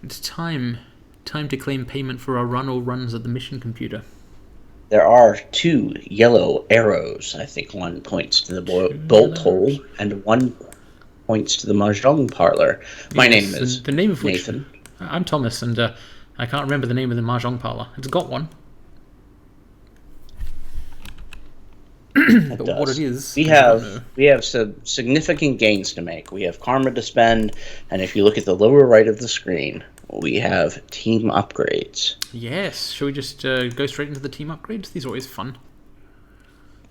It's time. Time to claim payment for our run or runs at the mission computer. There are 2 yellow arrows. I think one points to the bolt hole, and one points to the mahjong parlor. My name is the name of which, Nathan. I'm Thomas, and I can't remember the name of the mahjong parlor. It's got one. But what it is, we have some significant gains to make. We have karma to spend, and if you look at the lower right of the screen, we have team upgrades. Yes. Shall we just go straight into the team upgrades? These are always fun.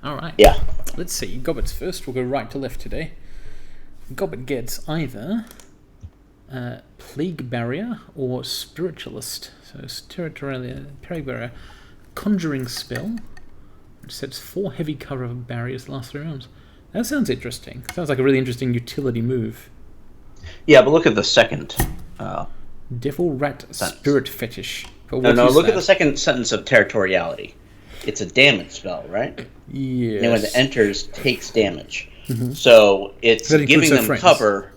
All right. Yeah. Let's see. Gobbet's first. We'll go right to left today. Gobbet gets either Plague Barrier or Spiritualist. So Territorial Plague Barrier, Conjuring Spell, which sets 4 heavy cover barriers the last 3 rounds. That sounds interesting. Sounds like a really interesting utility move. Yeah, but look at the second. Devil Rat sentence. Spirit Fetish. No, look at the second sentence of Territoriality. It's a damage spell, right? Yes. And when it enters, takes damage. Mm-hmm. So it's giving them friends. Cover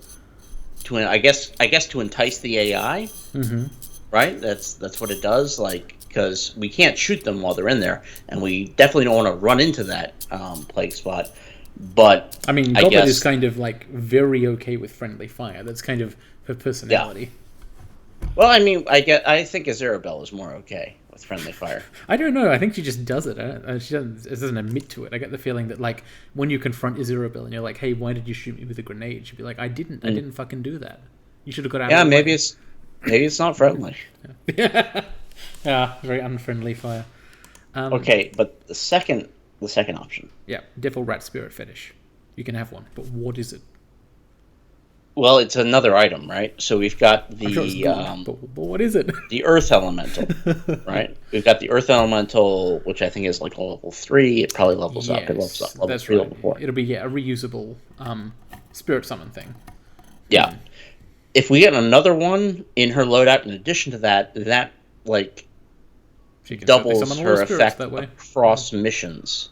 to, I guess, to entice the AI. Mm-hmm. Right? That's what it does. Like, because we can't shoot them while they're in there, and we definitely don't want to run into that plague spot. But I mean, Gobbet is kind of like very okay with friendly fire. That's kind of her personality. Yeah. Well, I mean, I think Azurabel is more okay with friendly fire. I don't know. I think she just does it. She doesn't admit to it. I get the feeling that, like, when you confront Azurabel and you're like, "Hey, why did you shoot me with a grenade?" She'd be like, "I didn't fucking do that. You should have got out." Yeah, of the maybe way." it's not friendly. Yeah, very unfriendly fire. Okay, but the second option. Yeah, Devil Rat Spirit Fetish. You can have one, but what is it? Well, it's another item, right? So we've got the but what is it? The Earth Elemental, right? We've got the Earth Elemental, which I think is like level 3. It probably levels up. It levels up. Level 3, right. Level 4. It'll be a reusable spirit summon thing. Yeah. If we get another one in her loadout, in addition to that like doubles her effect across missions,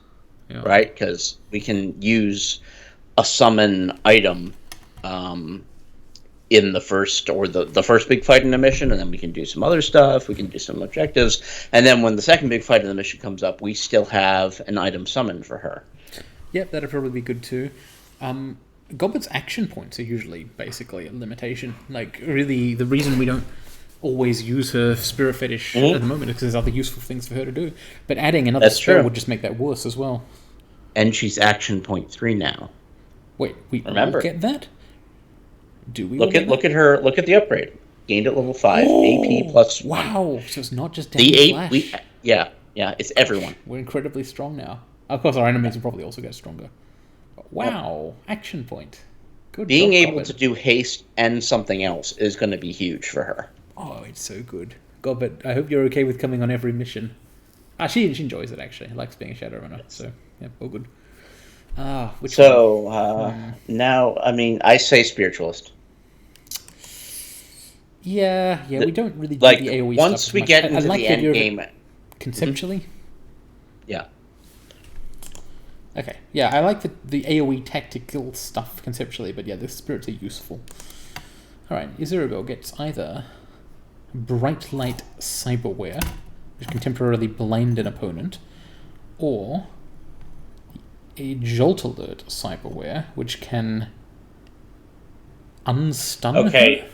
right? Because we can use a summon item in the first big fight in the mission, and then we can do some other stuff. We can do some objectives, and then when the second big fight in the mission comes up, we still have an item summoned for her. Yep, that'd probably be good too. Gobbet's action points are usually basically a limitation. Like, really, the reason we don't always use her Spirit Fetish at the moment is because there's other useful things for her to do. But adding another spell would just make that worse as well. And she's action point 3 now. Wait, we remember get that? Do we look at her? Look at the upgrade. Gained at level 5, AP plus 1. Wow! So it's not just damage. Yeah, it's everyone. We're incredibly strong now. Of course, our enemies will probably also get stronger. Wow! Action point. Good. Being able to do haste and something else is going to be huge for her. Oh, it's so good. Gobbet, I hope you're okay with coming on every mission. She enjoys it actually. Likes being a Shadowrunner. So yeah, all good. Now, I mean, I say Spiritualist. Yeah, we don't really do the AoE once stuff we much. get into the end game. Conceptually? Yeah. Okay, yeah, I like the AoE tactical stuff conceptually, but yeah, the spirits are useful. Alright, Azurabel gets either Bright Light Cyberware, which can temporarily blind an opponent, or a Jolt Alert Cyberware, which can unstun her. Okay,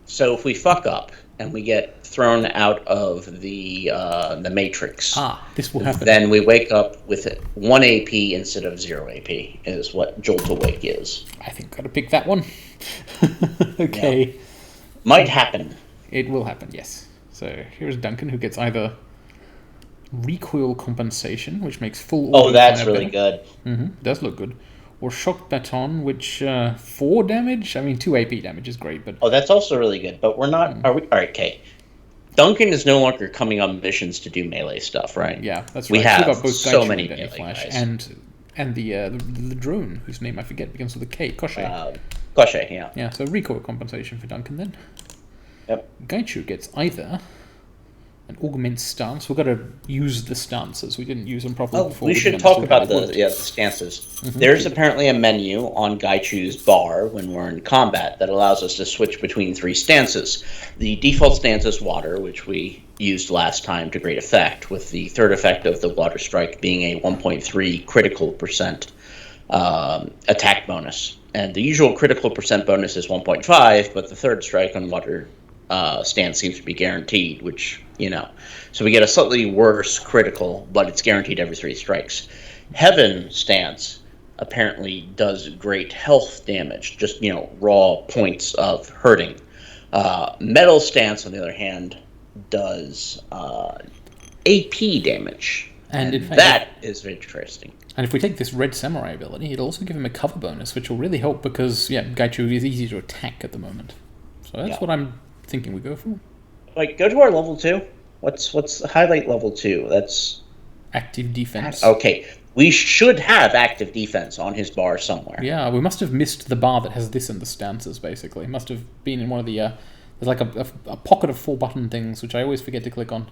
so if we fuck up and we get thrown out of the Matrix, this will happen. Then we wake up with 1 AP instead of 0 AP, is what Jolt Awake is. I think gotta pick that one. Okay. Yeah. Might happen. It will happen, yes. So here's Duncan, who gets either Recoil Compensation, which makes full auto that's really good. Does look good. Or Shock Baton, which 4 damage? I mean, 2 AP damage is great, but... that's also really good, but we're not... Are we... Alright, okay. Duncan is no longer coming on missions to do melee stuff, right? Yeah, that's right. We have got both so many melee Flash guys. And the drone, whose name I forget, begins with a K. Koshe. Koshe, yeah. Yeah, so Recoil Compensation for Duncan then. Yep. Gaichu gets either An augment stance. We've got to use the stances. We didn't use them properly before. We should talk about the stances. Mm-hmm. There's apparently a menu on Gaichu's bar when we're in combat that allows us to switch between 3 stances. The default stance is water, which we used last time to great effect, with the third effect of the water strike being a 1.3 critical percent attack bonus. And the usual critical percent bonus is 1.5, but the third strike on water stance seems to be guaranteed, which, so we get a slightly worse critical, but it's guaranteed every 3 strikes. Heaven stance apparently does great health damage, just, raw points of hurting. Metal stance, on the other hand, does AP damage. And in fact, that is interesting. And if we take this red samurai ability, it'll also give him a cover bonus, which will really help because, Gaichu is easy to attack at the moment. So that's what I'm thinking we go for. Go to our level 2. What's highlight level 2? That's active defense. Okay, we should have active defense on his bar somewhere. Yeah, we must have missed the bar that has this in the stances. Basically, it must have been in one of the. There's like a pocket of 4 button things which I always forget to click on.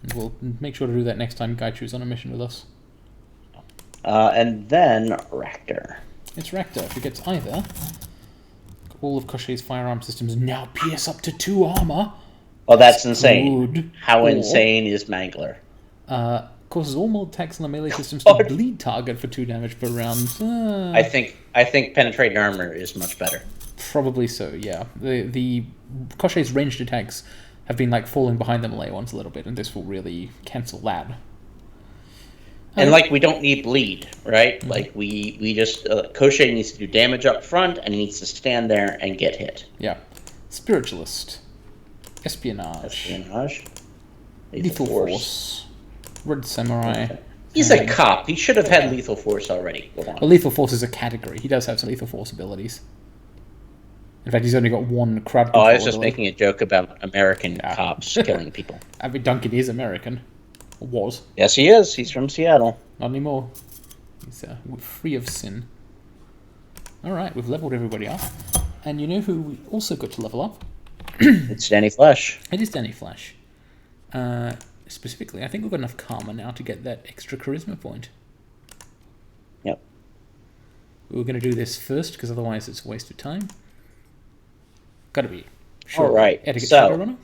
And we'll make sure to do that next time Gaichu's on a mission with us. And then Ractor. It's Ractor. If he gets either. All of Koshei's firearm systems now pierce up to 2 armor. Oh, that's insane. How insane is Mangler? Causes all more attacks on the melee systems to bleed target for 2 damage per round. I think penetrating armor is much better. Probably so, yeah. The Koshei's ranged attacks have been falling behind the melee ones a little bit, and this will really cancel that. And we don't need bleed, right? Mm-hmm. We just Koshei needs to do damage up front, and he needs to stand there and get hit. Yeah. Spiritualist. Espionage. Lethal Force. Red Samurai. He's a cop. He should have had Lethal Force already. Well, Lethal Force is a category. He does have some Lethal Force abilities. In fact, he's only got 1 crowd control I was just making a joke about American cops killing people. I mean, Duncan is American. Or was. Yes, he is. He's from Seattle. Not anymore. He's free of sin. Alright, we've leveled everybody up. And you know who we also got to level up? It's Danny Flash. It is Danny Flash. Specifically, I think we've got enough karma now to get that extra charisma point. Yep. We were going to do this first, because otherwise it's a waste of time. Gotta be. Sure. All right. Etiquette Shadowrunner?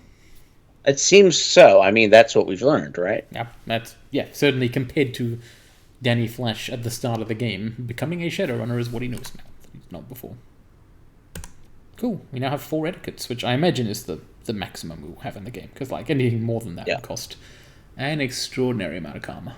It seems so. I mean, that's what we've learned, right? Yeah, certainly compared to Danny Flash at the start of the game, becoming a Shadowrunner is what he knows now. He's not before. Cool. We now have 4 etiquettes, which I imagine is the maximum we'll have in the game, because anything more than that would cost an extraordinary amount of karma.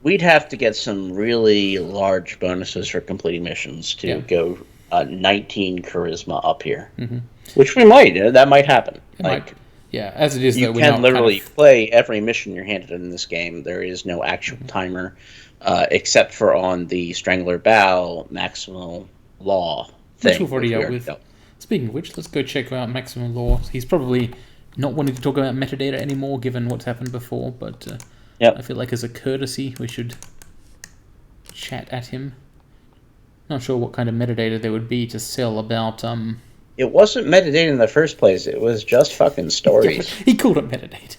We'd have to get some really large bonuses for completing missions to go 19 charisma up here. Mm-hmm. Which we might. That might happen. It might. Yeah, as it is, you can literally play every mission you're handed in this game. There is no actual timer, except for on the Strangler Bow Maximal Law thing. Which we've already dealt with. Speaking of which, let's go check out Maximum Law. He's probably not wanting to talk about metadata anymore, given what's happened before, but I feel like as a courtesy, we should chat at him. Not sure what kind of metadata there would be to sell about... It wasn't metadata in the first place. It was just fucking stories. He called it metadata,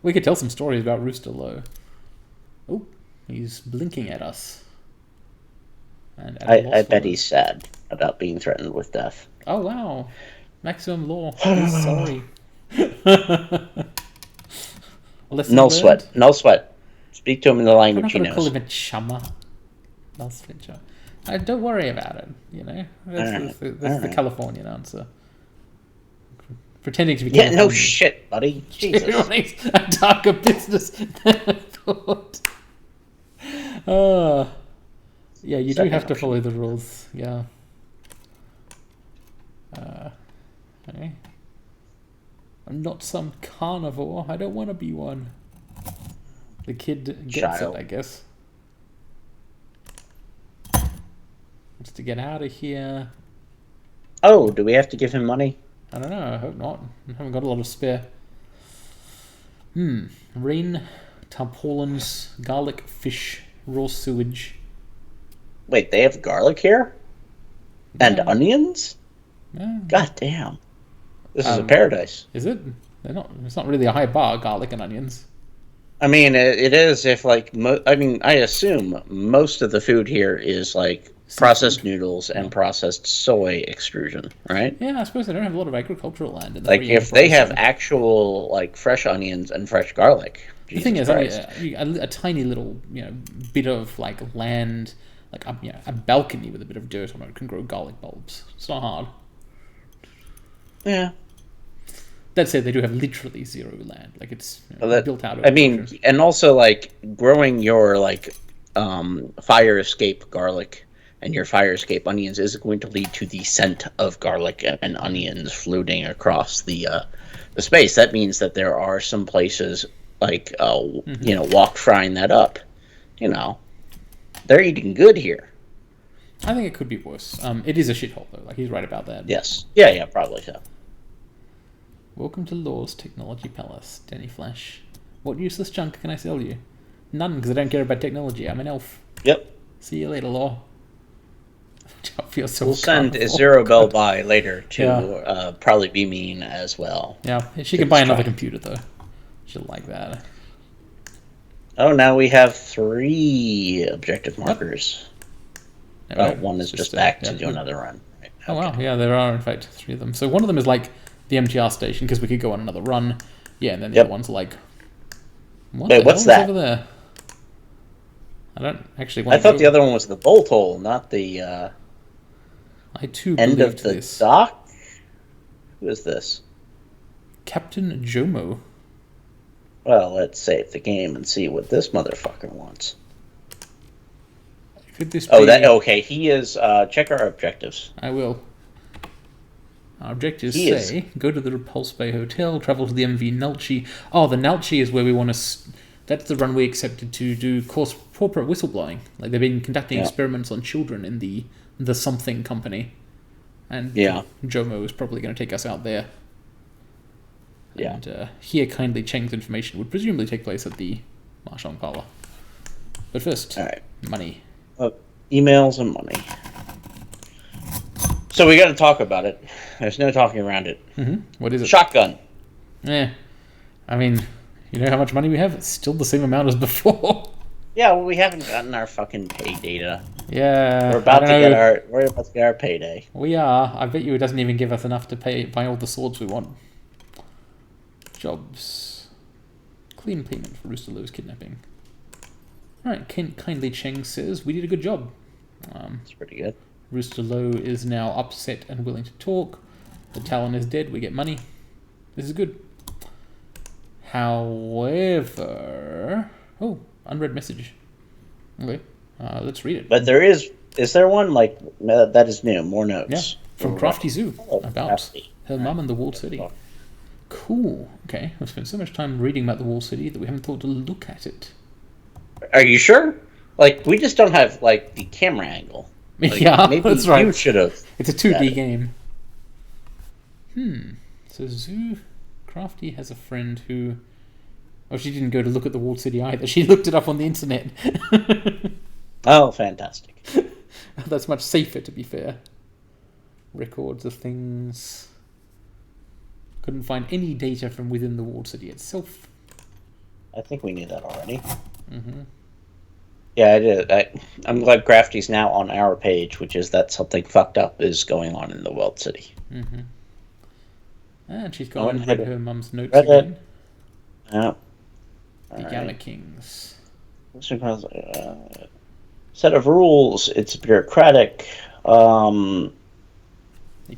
we could tell some stories about Rooster Low. Oh, he's blinking at us. And I bet he's sad about being threatened with death. Oh, wow. Maximum Law. He's sorry. No sweat. No sweat. Speak to him in the language he knows. I'm not going to call him a chummer. No sweat. Don't worry about it, That's the Californian answer. Pretending to be Californian. Yeah, no shit, buddy. Jesus. A darker business than I thought. Yeah, you do have to follow the rules, yeah. Okay. I'm not some carnivore. I don't want to be one. The kid gets it, I guess. Wants to get out of here. Oh, do we have to give him money? I don't know. I hope not. I haven't got a lot of spare. Rain, tarpaulins, garlic, fish, raw sewage. Wait, they have garlic here? And onions? Yeah. God damn. This is a paradise. Is it? They're not. It's not really a high bar, garlic and onions. I mean, it is if like I assume most of the food here is like processed noodles and processed soy extrusion, right? Yeah, I suppose they don't have a lot of agricultural land in the like if they have actual like fresh onions and fresh garlic. The thing is, only a tiny little bit of like land, like a balcony with a bit of dirt on it can grow garlic bulbs. It's not hard. Yeah. That said, they do have literally zero land. Like it's built out of. And also like growing your like fire escape garlic and your fire escape onions is going to lead to the scent of garlic and onions floating across the space. That means that there are some places like walk frying that up. They're eating good here. I think it could be worse. It is a shithole though. Like he's right about that. Yes. Yeah. Probably so. Welcome to Law's Technology Palace, Danny Flash. What useless junk can I sell you? None, because I don't care about technology. I'm an elf. Yep. See you later, Law. I feel so we'll send Azurabel by later to probably be mean as well. Yeah, she can buy another computer, though. She'll like that. Oh, now we have 3 objective markers. One is just back to do another run. Right. Oh, wow. Yeah, there are, in fact, 3 of them. So one of them is like the MTR station, because we could go on another run. Yeah, and then the other one's like... what's that? Over there? I don't actually want to thought the other one was the bolt hole, not the I too end of the dock? Who is this? Captain Jomo. Well, let's save the game and see what this motherfucker wants. Could this be... okay, he is... check our objectives. I will. Our objectives say, go to the Repulse Bay Hotel, travel to the MV Nalchi. Oh, the Nalchi is where we want to... That's the run we accepted to do corporate whistleblowing. Like, they've been conducting experiments on children in the something company. And Jomo is probably going to take us out there. Yeah. And here, kindly Cheng's information would presumably take place at the Marshong Parlor. But first, money. Emails and money. So we got to talk about it. There's no talking around it. Mm-hmm. What is it? Shotgun. I mean, you know how much money we have? It's still the same amount as before. Yeah, well, we haven't gotten our fucking pay data. Yeah, we're about to get our payday. We are. I bet you it doesn't even give us enough to buy all the swords we want. Jobs. Clean payment for Rooster Low's kidnapping. Alright, kindly Cheng says, we did a good job. That's pretty good. Rooster Low is now upset and willing to talk. The Talon is dead, we get money. This is good. However... Oh, unread message. Okay, let's read it. But there is there one, like, that is new, more notes? Yeah, from Crafty Zoo, about her mum and the Walled City. Cool. Okay, I've spent so much time reading about the Walled City that we haven't thought to look at it. Are you sure? Like, we just don't have, like, the camera angle. Like, yeah, maybe that's right. You should have. It's a 2D game. So Zoo Crafty has a friend who... Oh, she didn't go to look at the Walled City either. She looked it up on the internet. Oh, fantastic. That's much safer, to be fair. Records of things... Couldn't find any data from within the Walled City itself. I think we knew that already. Mm-hmm. Yeah, I did. I'm glad Crafty's now on our page, which is that something fucked up is going on in the Walled City. Mm-hmm. And she's gone and read her mum's notes again. Yeah. The Gamma Kings. Set of rules. It's bureaucratic. You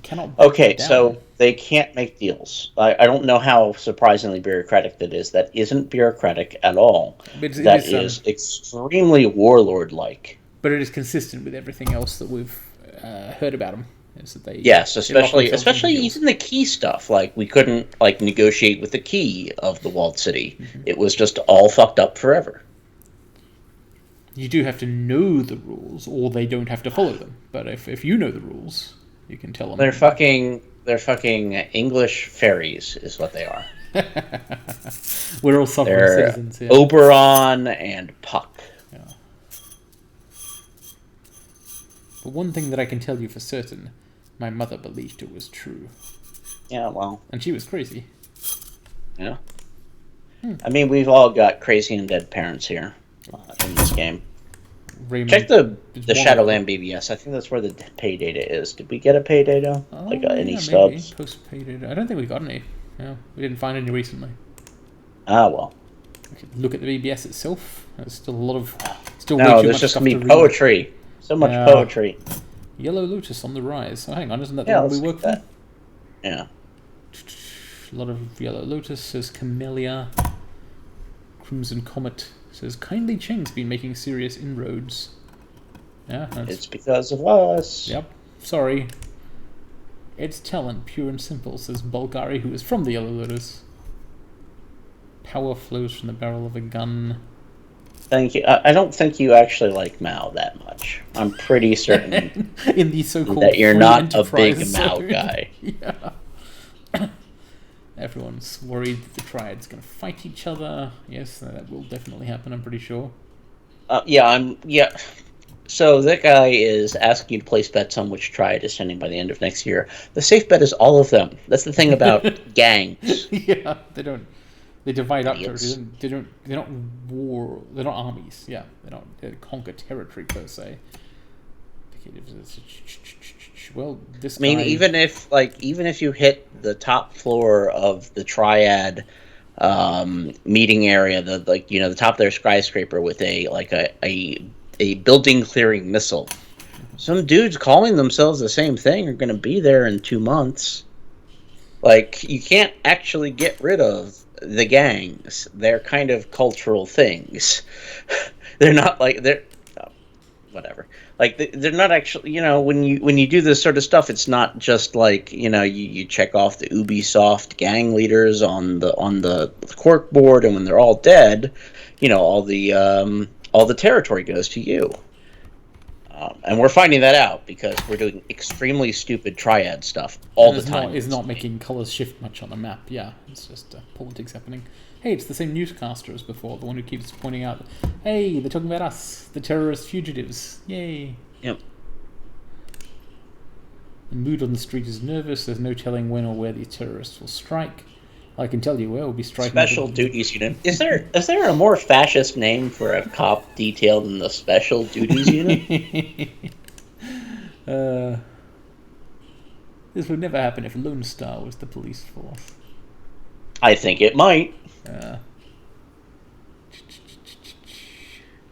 cannot. Okay, so they can't make deals. I don't know how surprisingly bureaucratic that is. That isn't bureaucratic at all. That is extremely warlord-like. But it is consistent with everything else that we've heard about them. Is that they? Yes, especially even the key stuff. Like, we couldn't negotiate with the key of the Walled City. Mm-hmm. It was just all fucked up forever. You do have to know the rules, or they don't have to follow them. But if you know the rules, you can tell them. They're fucking English fairies, is what they are. We're all sovereign citizens here. Oberon and Puck. Yeah. But one thing that I can tell you for certain, my mother believed it was true. Yeah, well. And she was crazy. Yeah. I mean, we've all got crazy and dead parents here in this game. Raymond Check the Shadowland BBS. I think that's where the pay data is. Did we get a pay data? Any stubs? Maybe. Post pay data. I don't think we got any. No, we didn't find any recently. Ah, well. We could look at the BBS itself. There's still a lot of... Still no, there's just going to be poetry. So much poetry. Yellow Lotus on the rise. Oh, hang on. Isn't that the one we work for? Yeah. A lot of Yellow Lotus. Says Camellia. Crimson Comet. Says Kindly Cheng's been making serious inroads. Yeah, it's because of us. Yep. Sorry. It's talent, pure and simple, says Bulgari, who is from the Yellow Lotus. Power flows from the barrel of a gun. Thank you. I don't think you actually like Mao that much. I'm pretty certain in the so-called that you're not a big Mao zone. Guy. Yeah. Everyone's worried that the Triad's going to fight each other. Yes, that will definitely happen, I'm pretty sure. Yeah. So that guy is asking you to place bets on which Triad is sending by the end of next year. The safe bet is all of them. That's the thing about gangs. Yeah, they divide up territory. They're not war. They're not armies. Yeah, they conquer territory per se. Well, this. I mean, even if you hit the top floor of the Triad meeting area, the top of their skyscraper with a building clearing missile, some dudes calling themselves the same thing are going to be there in 2 months. You can't actually get rid of the gangs. They're kind of cultural things. They're not whatever. They're not actually, when you do this sort of stuff, it's not just you check off the Ubisoft gang leaders on the cork board, and when they're all dead, all the territory goes to you. And we're finding that out because we're doing extremely stupid Triad stuff all the time. It's not making colors shift much on the map. Yeah, it's just politics happening. Hey, it's the same newscaster as before, the one who keeps pointing out, hey, they're talking about us, the terrorist fugitives. Yay. Yep. The mood on the street is nervous. There's no telling when or where these terrorists will strike. I can tell you where we'll be striking. Special Duties Unit. Is there a more fascist name for a cop detail than the Special Duties Unit? This would never happen if Lone Star was the police force. I think it might.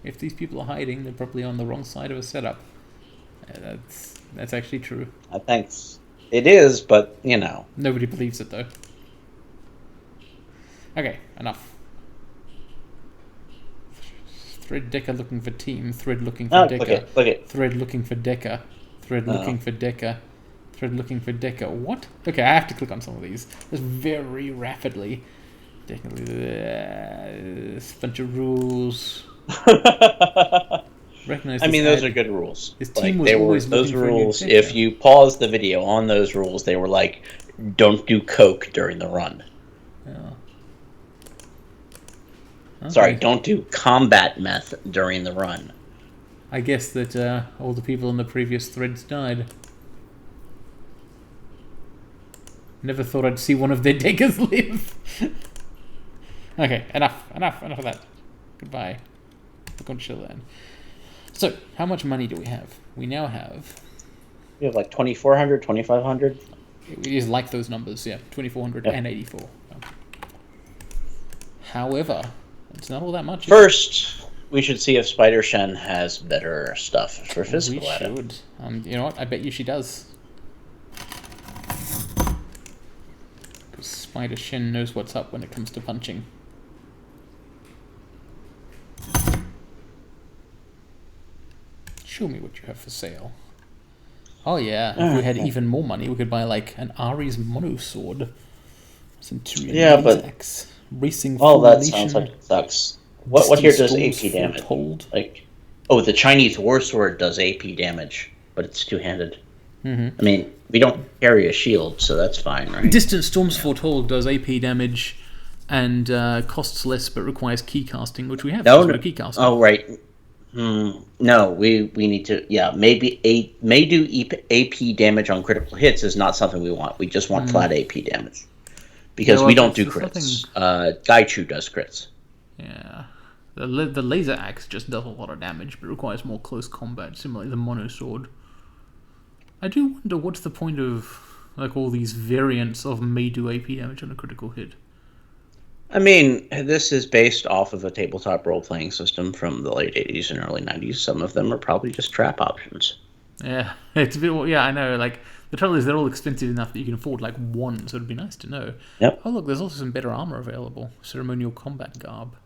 If these people are hiding, they're probably on the wrong side of a setup. That's actually true. I think it is, but nobody believes it though. Okay, enough. Thread Decker looking for team. Thread looking for Decker. Look it. Thread looking for Decker. Thread looking for Decker. Thread looking for Decker. What? Okay, I have to click on some of these. Just very rapidly. This bunch of rules. Recognize. I mean, those are good rules. His team was always those rules. If you pause the video on those rules, they were like, "Don't do coke during the run." Yeah. Okay. Sorry, don't do combat meth during the run. I guess that all the people in the previous threads died. Never thought I'd see one of their Deckers live. Okay, enough of that. Goodbye. We're going to chill then. So, how much money do we have? We now have... We have 2,400, 2,500. It is like those numbers, yeah. 2,400 and 84. However, it's not all that much. First, we should see if Spider Shen has better stuff for physical edit. We should. You know what? I bet you she does. Because Spider Shen knows what's up when it comes to punching. Show me what you have for sale. Oh yeah, if we had even more money, we could buy an Ares monosword. Centurion axe. Racing that sounds like it sucks. What here does AP damage? The Chinese war sword does AP damage, but it's two-handed. Mm-hmm. I mean, we don't carry a shield, so that's fine, right? Distant Storms Foretold does AP damage and costs less, but requires key casting, which we have. No. Key casting. Oh, right. No, we need to. Yeah, may do AP damage on critical hits is not something we want. We just want flat AP damage. because we don't do crits. Gaichu does crits. Yeah. The laser axe just does a lot of damage, but requires more close combat, similar to the mono sword. I do wonder what's the point of like all these variants of may do AP damage on a critical hit. I mean, this is based off of a tabletop role-playing system from the late 80s and early 90s. Some of them are probably just trap options. Yeah, it's a bit. Yeah, I know. Like the trouble is, they're all expensive enough that you can afford like one. So it'd be nice to know. Yep. Oh look, there's also some better armor available. Ceremonial combat garb.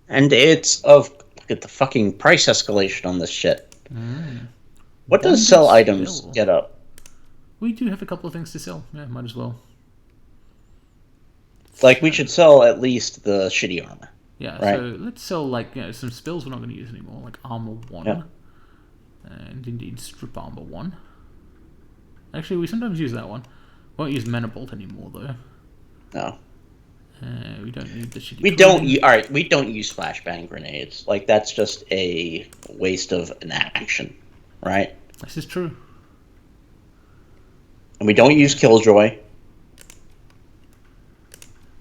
And look at the fucking price escalation on this shit. What does sell items get up? We do have a couple of things to sell. Yeah, might as well. Like, we should sell at least the shitty armor. Yeah, right? So let's sell, like, some spells we're not going to use anymore, like Armor 1. Yep. And indeed, Strip Armor 1. Actually, we sometimes use that one. Won't use Mana Bolt anymore, though. No. We don't need the shitty... Alright, we don't use flashbang grenades. Like, that's just a waste of an action, right? This is true. And we don't use Killjoy.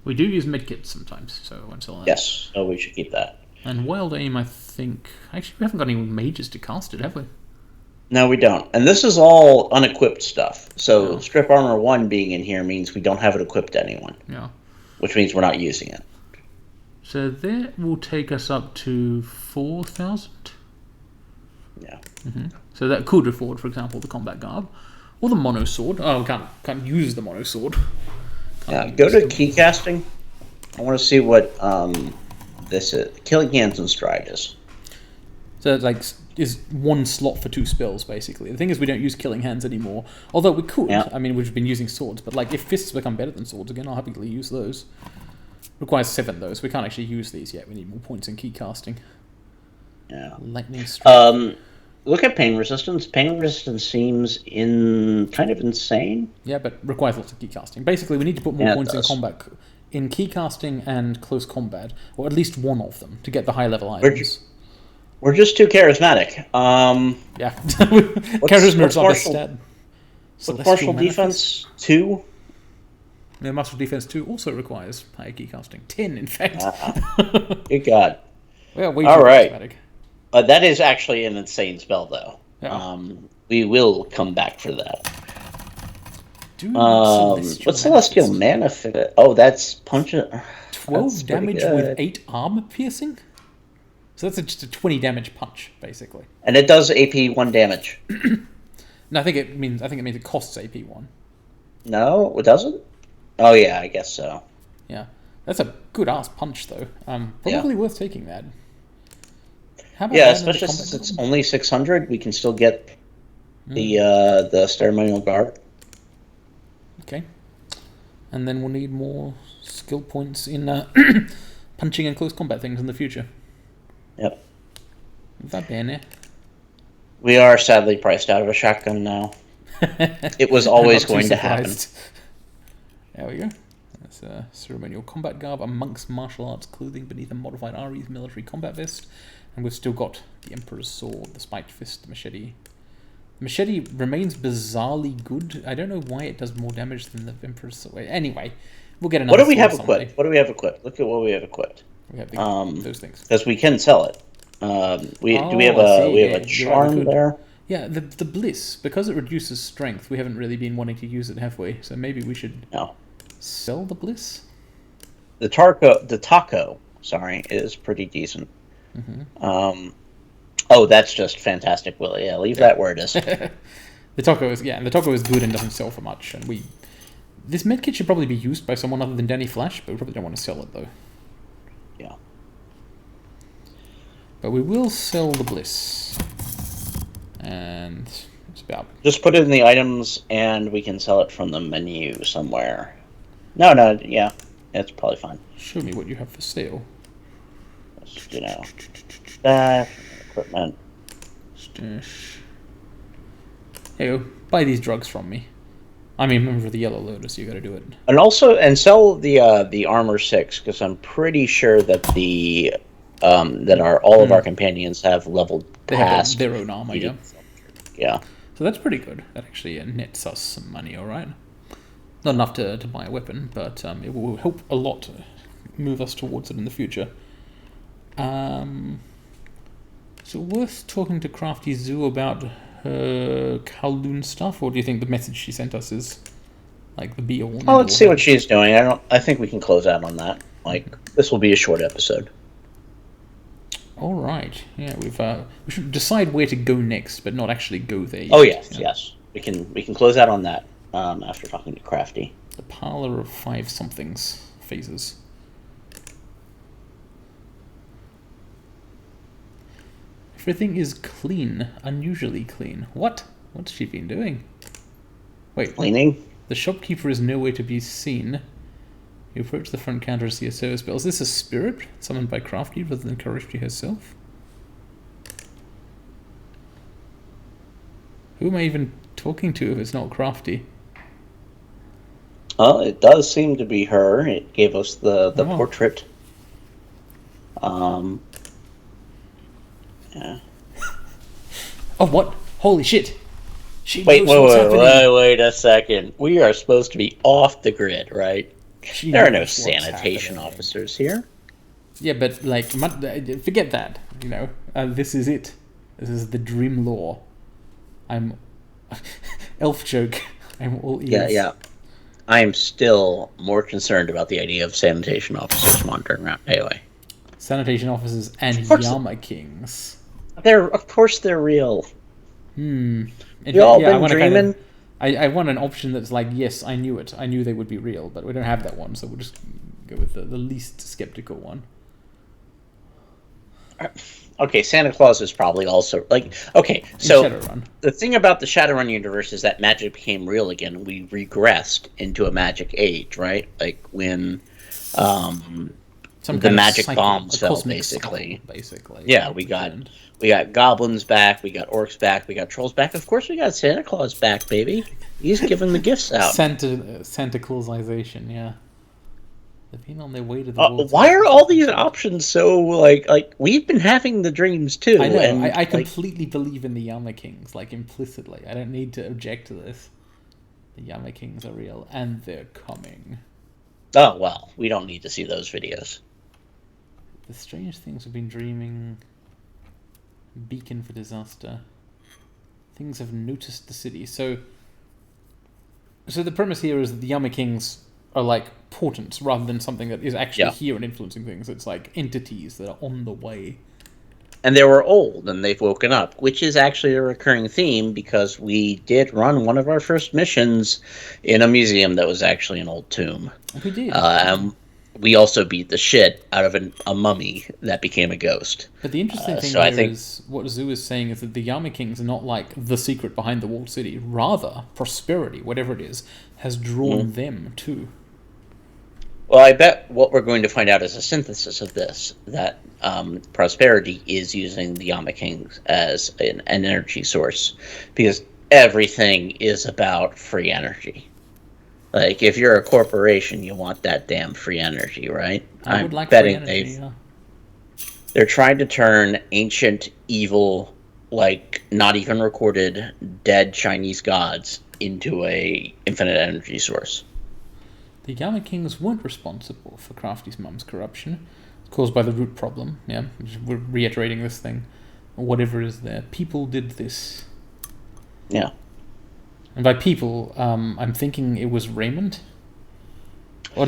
We do use medkits sometimes, so I won't sell that. Yes, so we should keep that. And Wild Aim, I think... Actually, we haven't got any mages to cast it, have we? No, we don't. And this is all unequipped stuff. So Strip Armor 1 being in here means we don't have it equipped to anyone. Yeah. Which means we're not using it. So that will take us up to 4,000. Yeah. So that could afford, for example, the combat garb. Or the mono sword. Oh, we can't use the mono sword. Go to key casting. I want to see what this is. Killing Hands and Stride is. So like is one slot for 2 spells basically. The thing is we don't use Killing Hands anymore. Although we could. Yeah. I mean we've been using swords, but like if fists become better than swords again, I'll happily use those. Requires 7 though, so we can't actually use these yet. We need more points in key casting. Yeah. Lightning strike. Look at pain resistance. Pain resistance seems kind of insane. Yeah, but requires lots of key casting. Basically, we need to put more points in combat, in key casting and close combat, or at least one of them to get the high level items. We're just too charismatic. Yeah, charisma is our best stat. What's martial defense 2? Yeah, martial defense 2 also requires higher key casting. 10, in fact. Good God. Well, way too charismatic. That is actually an insane spell, though. Yeah. We will come back for that. What's Celestial Mana Fit? Oh, that's punch. 12 damage with 8 armor piercing? So that's just a 20 damage punch, basically. And it does AP 1 damage. No, I think it means it costs AP 1. No, it doesn't? Oh, yeah, I guess so. Yeah. That's a good-ass punch, though. Probably worth taking that. How about especially since it's only 600, we can still get the ceremonial guard. Okay. And then we'll need more skill points in punching and close combat things in the future. Yep. That bene. We are sadly priced out of a shotgun now. It was always going to happen. There we go. That's a ceremonial combat garb, a monk's martial arts clothing beneath a modified Ares military combat vest. And we've still got the Emperor's Sword, the Spiked Fist, the Machete. The Machete remains bizarrely good. I don't know why it does more damage than the Emperor's Sword. Anyway, we'll get another. What do we have equipped? What do we have equipped? Look at what we have equipped. We have those things. Because we can sell it. We have a charm there. Yeah, the Bliss, because it reduces strength, we haven't really been wanting to use it, have we? So maybe we should sell the Bliss? The taco, is pretty decent. That's just fantastic, Willie. Yeah, leave that where it is. The taco is good and doesn't sell for much. And this medkit should probably be used by someone other than Danny Flash, but we probably don't want to sell it though. Yeah. But we will sell the Bliss, and it's about just put it in the items, and we can sell it from the menu somewhere. No, yeah, it's probably fine. Show me what you have for sale. Stash, equipment. Stash. Hey, buy these drugs from me. I mean, remember the Yellow Lotus, you gotta do it. And sell the Armor 6, because I'm pretty sure that all of our companions have leveled past their own armor, yeah. So that's pretty good. That actually nets us some money, alright? Not enough to buy a weapon, but it will help a lot to move us towards it in the future. So worth talking to Crafty Zoo about her Kowloon stuff, or do you think the message she sent us is like the be-all? Oh, let's see what she's doing. I think we can close out on that. Like, this will be a short episode. All right. Yeah, we should decide where to go next, but not actually go there yet. Oh yes. We can close out on that after talking to Crafty. The Parlor of Five Somethings phases. Everything is clean, unusually clean. What? What's she been doing? Wait. Cleaning? The shopkeeper is nowhere to be seen. You approach the front counter to see a service bell. Is this a spirit summoned by Crafty rather than Crafty herself? Who am I even talking to if it's not Crafty? Well, it does seem to be her. It gave us the portrait. Yeah. Oh, what? Holy shit! Wait a second. We are supposed to be off the grid, right? There are no sanitation officers here. Yeah, but like, forget that. You know, this is it. This is the dream law. I'm elf joke. I'm all ears. Yeah. I am still more concerned about the idea of sanitation officers wandering around. Anyway, sanitation officers and Yama Kings. Of course they're real. You all been dreaming? I want an option that's like, yes, I knew it. I knew they would be real, but we don't have that one, so we'll just go with the least skeptical one. Okay, Santa Claus is probably also like okay. So Shadowrun. The thing about the Shadowrun universe is that magic became real again. We regressed into a magic age, right? Like when the magic bombs fell, basically. Yeah, we got goblins back, we got orcs back, we got trolls back. Of course, we got Santa Claus back, baby. He's giving the gifts out. Santa Clausization, yeah. They've been on their way to the why are all these options so like we've been having the dreams too? I know. And I completely believe in the Yama Kings, like implicitly. I don't need to object to this. The Yama Kings are real, and they're coming. Oh well, we don't need to see those videos. The strange things we've been dreaming. Beacon for disaster. Things have noticed the city. So the premise here is that the Yama Kings are like portents rather than something that is actually here and influencing things. It's like entities that are on the way. And they were old and they've woken up, which is actually a recurring theme because we did run one of our first missions in a museum that was actually an old tomb. We did. We also beat the shit out of a mummy that became a ghost. But the interesting thing is what Zoo is saying is that the Yama Kings are not like the secret behind the walled city. Rather, prosperity, whatever it is, has drawn them too. Well, I bet what we're going to find out is a synthesis of this, that prosperity is using the Yama Kings as an energy source, because everything is about free energy. Like, if you're a corporation, you want that damn free energy, right? I would like free energy, They're trying to turn ancient, evil, like, not even recorded, dead Chinese gods into a infinite energy source. The Yama Kings weren't responsible for Crafty's mum's corruption. It's caused by the root problem, yeah? We're reiterating this thing. Whatever is there. People did this. Yeah. And by people, I'm thinking it was Raymond. Or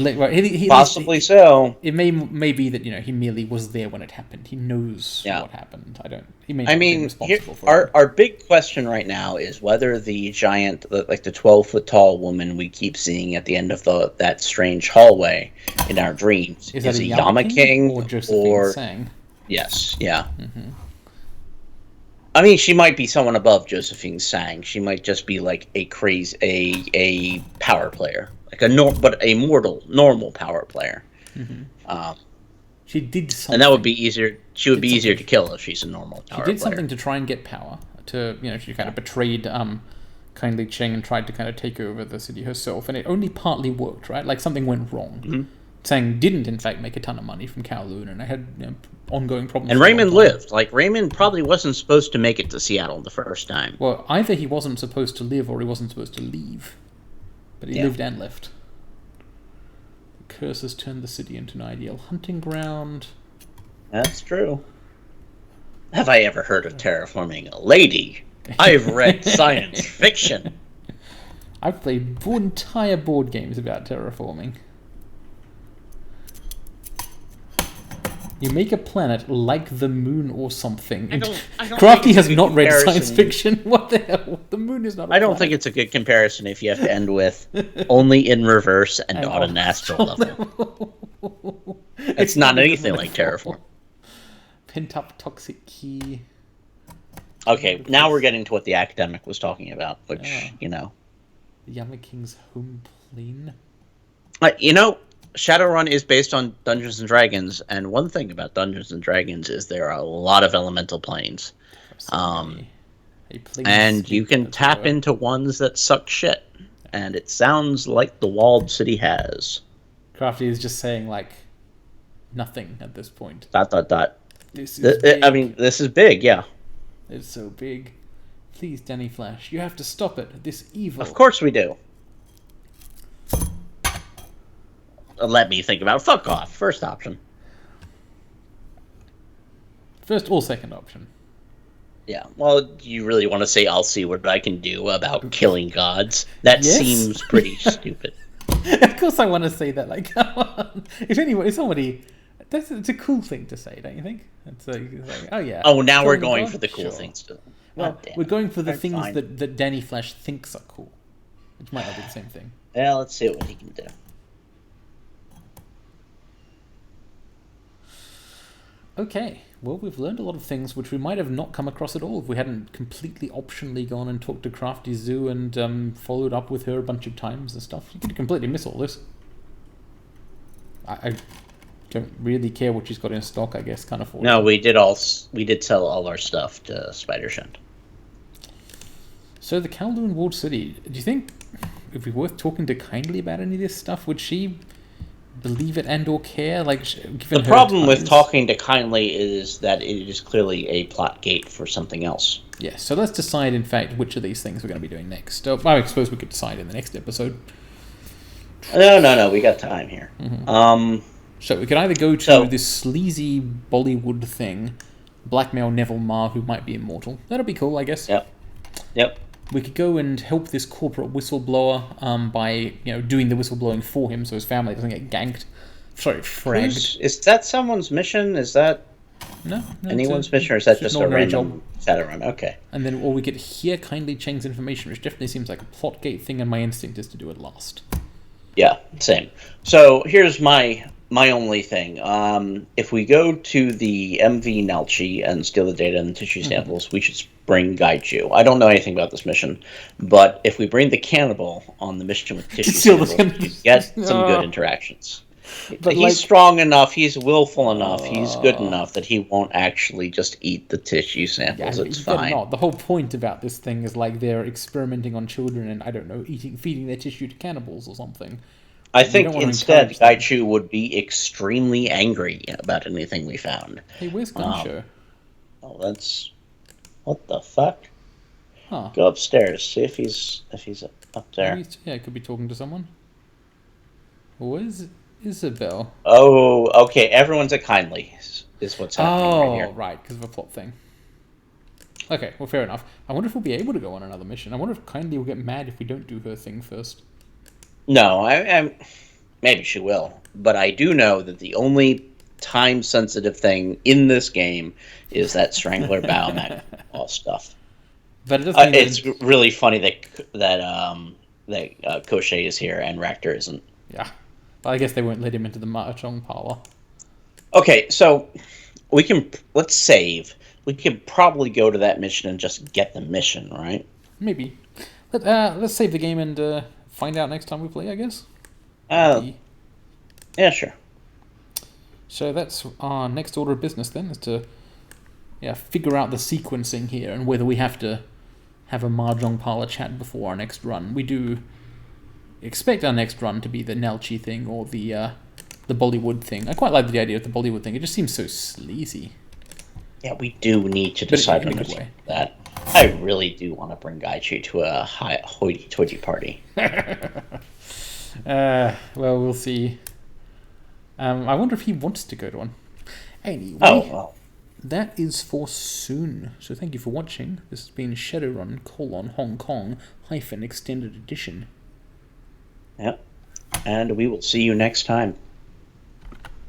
possibly so. It may be that he merely was there when it happened. He knows what happened. He may not be responsible for it. Our big question right now is whether the giant, like the 12-foot tall woman we keep seeing at the end of that strange hallway in our dreams is a Yama King or Josephine Sang? Yes, yeah. Mm-hmm. I mean, she might be someone above Josephine Sang. She might just be like a power player, like but a normal power player. Mm-hmm. She did something, and that would be easier. She would be easier to kill if she's a normal power player. She did something to try and get power. She kind of betrayed Kindly Cheng and tried to kind of take over the city herself, and it only partly worked. Right, like something went wrong. Mm-hmm. Sang didn't, in fact, make a ton of money from Kowloon, and I had ongoing problems. And Raymond lived. Like, Raymond probably wasn't supposed to make it to Seattle the first time. Well, either he wasn't supposed to live or he wasn't supposed to leave. But he lived and left. The curse has turned the city into an ideal hunting ground. That's true. Have I ever heard of terraforming a lady? I've read science fiction. I've played entire board games about terraforming. You make a planet like the moon or something. I don't Crafty has not read science fiction. What the hell? The moon is not a planet. I don't think it's a good comparison if you have to end with only in reverse and on an astral level. It's not anything like terraform. Pent up toxic key. Okay, now we're getting to what the academic was talking about, which, The Yama King's home plane. Shadowrun is based on Dungeons and Dragons, and one thing about Dungeons and Dragons is there are a lot of elemental planes. And you can tap into ones that suck shit, and it sounds like the walled city has. Crafty is just saying, nothing at this point. ... This is big. This is big, yeah. It's so big. Please, Danny Flash, you have to stop it. This evil. Of course we do. Let me think about it. Fuck off. First option. First or second option? Yeah. Well, you really want to say I'll see what I can do about killing gods? That seems pretty stupid. Of course I want to say that. Come on. If somebody... It's a cool thing to say, don't you think? It's oh yeah. Oh, now we're going for the cool things. Well, we're going for the things that Danny Flash thinks are cool. Which might not be the same thing. Yeah, let's see what he can do. Okay, well, we've learned a lot of things which we might have not come across at all if we hadn't completely optionally gone and talked to Crafty Zoo and followed up with her a bunch of times and stuff. You could completely miss all this. I don't really care what she's got in stock, I guess, kind of. No, we did sell all our stuff to Spider Shend. So the Kaldun Walled City, do you think it'd be worth talking to Kindly about any of this stuff? Would she believe it and or care? The problem with talking to Kindly is that it is clearly a plot gate for something else. Yes, so let's decide, in fact, which of these things we're going to be doing next. I suppose we could decide in the next episode. No, we got time here. Mm-hmm. So we could either go to this sleazy Bollywood thing, blackmail Neville Ma, who might be immortal. That'll be cool, I guess. Yep. We could go and help this corporate whistleblower by, doing the whistleblowing for him so his family doesn't get ganked. Sorry, fragged. Is that someone's mission? Is that no anyone's mission, or is that just a random Shadowrun? Okay. And then, or we could hear Kindly Cheng's information, which definitely seems like a plot gate thing, and my instinct is to do it last. Yeah, same. So here's my only thing. If we go to the MV Nalchi and steal the data and the tissue samples, we should bring Gaichu. I don't know anything about this mission, but if we bring the cannibal on the mission with tissue samples, we get some good interactions. But he's strong enough, he's willful enough, he's good enough that he won't actually just eat the tissue samples. It's fine. Not. The whole point about this thing is they're experimenting on children and, I don't know, feeding their tissue to cannibals or something. I think instead, Gaichu would be extremely angry about anything we found. Hey, where's Gunshow? That's... What the fuck? Huh. Go upstairs, see if he's up there. He could be talking to someone. Where's Isabel? Oh, okay, everyone's at Kindly, is what's happening right here. Oh, right, because of a plot thing. Okay, well, fair enough. I wonder if we'll be able to go on another mission. I wonder if Kindly will get mad if we don't do her thing first. No, I maybe she will, but I do know that the only time-sensitive thing in this game is that Strangler Biomac all stuff. But it doesn't it's really funny that Koshei is here and Ractor isn't. Yeah, but I guess they won't let him into the Mahjong parlor. Okay, so let's save. We can probably go to that mission and just get the mission, right? Maybe. Let's save the game and find out next time we play, I guess. Yeah, sure. So that's our next order of business then, is to figure out the sequencing here and whether we have to have a Mahjong parlor chat before our next run. We do expect our next run to be the Nelchi thing or the Bollywood thing. I quite like the idea of the Bollywood thing. It just seems so sleazy. Yeah, we do need to decide on that. I really do want to bring Gaichi to a hoity-toity party. Well, we'll see. I wonder if he wants to go to one. Anyway, well. That is for soon. So thank you for watching. This has been Shadowrun : Hong Kong - Extended Edition. Yep. And we will see you next time.